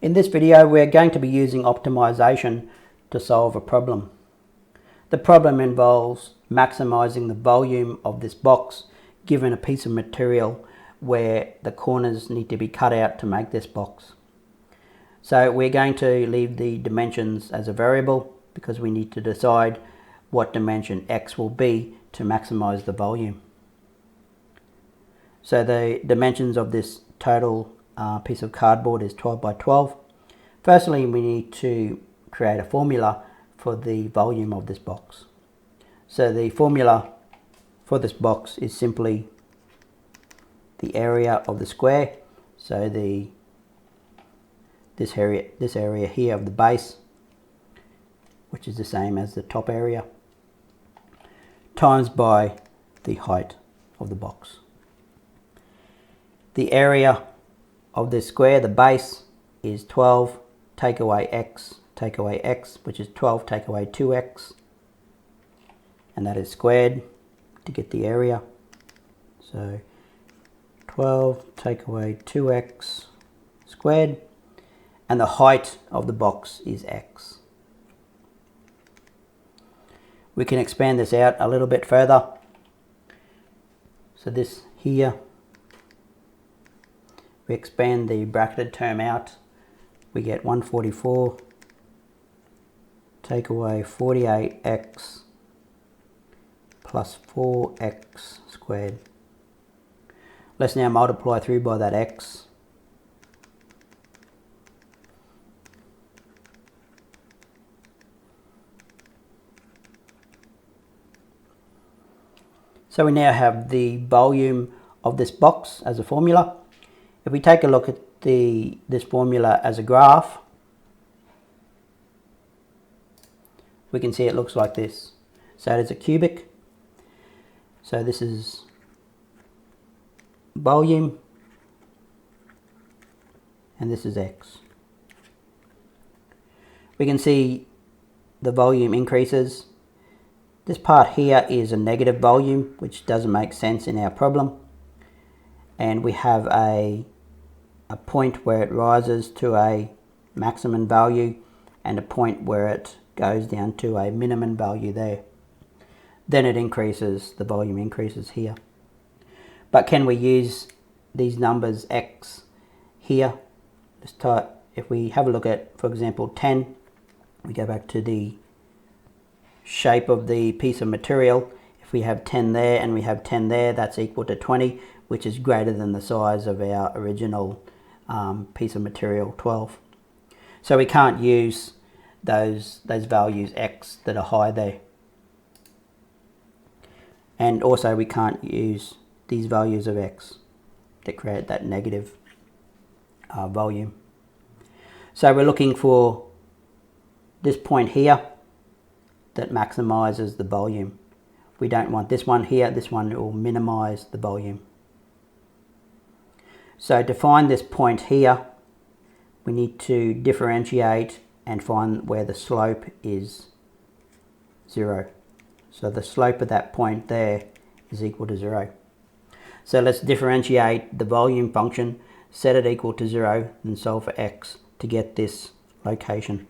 In this video, we're going to be using optimization to solve a problem. The problem involves maximizing the volume of this box given a piece of material where the corners need to be cut out to make this box. So we're going to leave the dimensions as a variable because we need to decide what dimension x will be to maximize the volume. So the dimensions of this total piece of cardboard is 12 by 12. Firstly, we need to create a formula for the volume of this box. So the formula for this box is simply the area of the square. So this area here of the base, which is the same as the top area, times by the height of the box. The area of the square, the base, is 12, take away x, which is 12 take away 2x, and that is squared to get the area. So 12 take away 2x squared, and the height of the box is x. We can expand this out a little bit further. So this here, we expand the bracketed term out, we get 144 take away 48x plus 4x squared. Let's now multiply through by that x. So we now have the volume of this box as a formula. If we take a look at this formula as a graph, we can see it looks like this. So it is a cubic. So this is volume, and this is x. We can see the volume increases. This part here is a negative volume, which doesn't make sense in our problem. And we have a point where it rises to a maximum value and a point where it goes down to a minimum value there. Then it increases, the volume increases here. But can we use these numbers x here? If we have a look at, for example, 10, we go back to the shape of the piece of material. If we have 10 there and we have 10 there, that's equal to 20, which is greater than the size of our original piece of material, 12. So we can't use those values x that are high there. And also we can't use these values of x that create that negative volume. So we're looking for this point here that maximizes the volume. We don't want this one here. This one will minimize the volume. So to find this point here, we need to differentiate and find where the slope is 0. So the slope of that point there is equal to 0. So let's differentiate the volume function, set it equal to 0, and solve for x to get this location.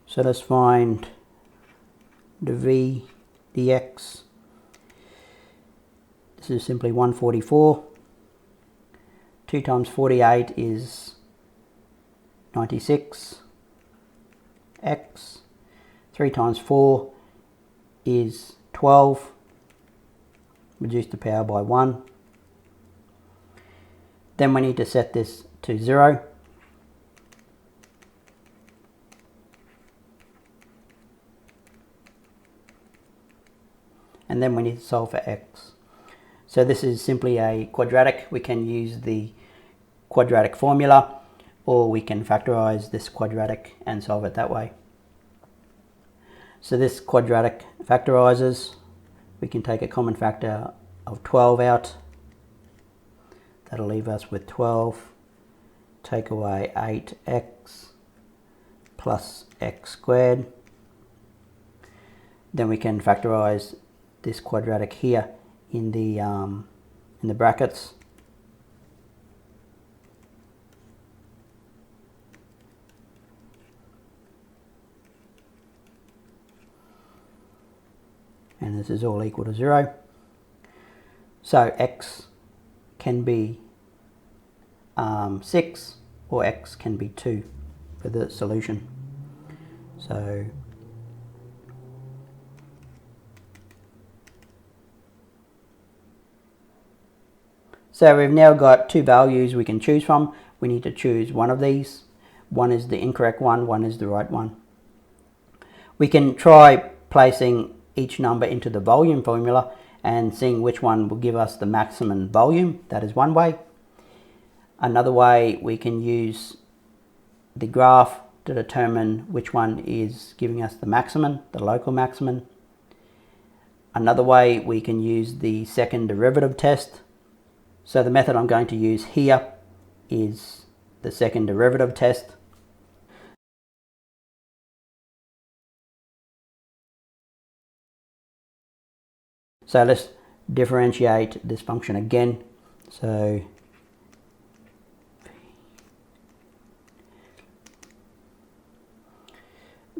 So let's find the v dx. This is simply 144. 2 times 48 is 96. X. 3 times 4 is 12. Reduce the power by 1. Then we need to set this to 0. And then we need to solve for x. So this is simply a quadratic. We can use the quadratic formula, or we can factorize this quadratic and solve it that way. So this quadratic factorizes. We can take a common factor of 12 out. That'll leave us with 12 take away 8x plus x squared. Then we can factorize this quadratic here in the in the brackets. And this is all equal to 0. So x can be 6 or x can be 2 for the solution. So we've now got two values we can choose from. We need to choose one of these. One is the incorrect one is the right one. We can try placing each number into the volume formula and seeing which one will give us the maximum volume. That is one way. Another way, we can use the graph to determine which one is giving us the maximum, the local maximum. Another way, we can use the second derivative test. So the method I'm going to use here is the second derivative test. So let's differentiate this function again. So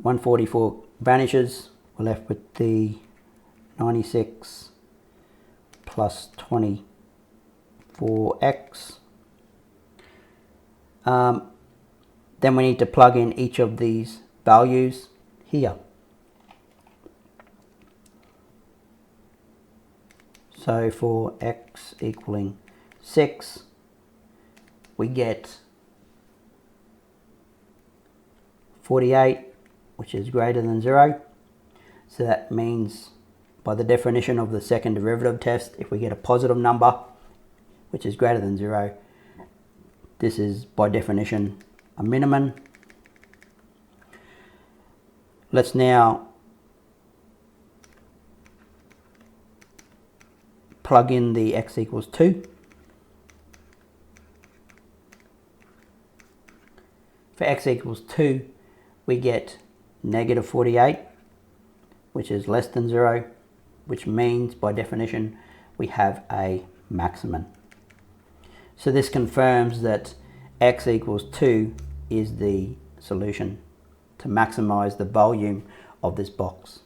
$144 vanishes. We're left with the 96 plus 24x. Then we need to plug in each of these values here. So for x equaling 6, we get 48, which is greater than 0. So that means, by the definition of the second derivative test, if we get a positive number, which is greater than 0, this is by definition a minimum. Let's now plug in the x equals 2. For x equals 2, we get negative 48, which is less than 0, which means by definition we have a maximum. So this confirms that x equals 2 is the solution to maximize the volume of this box.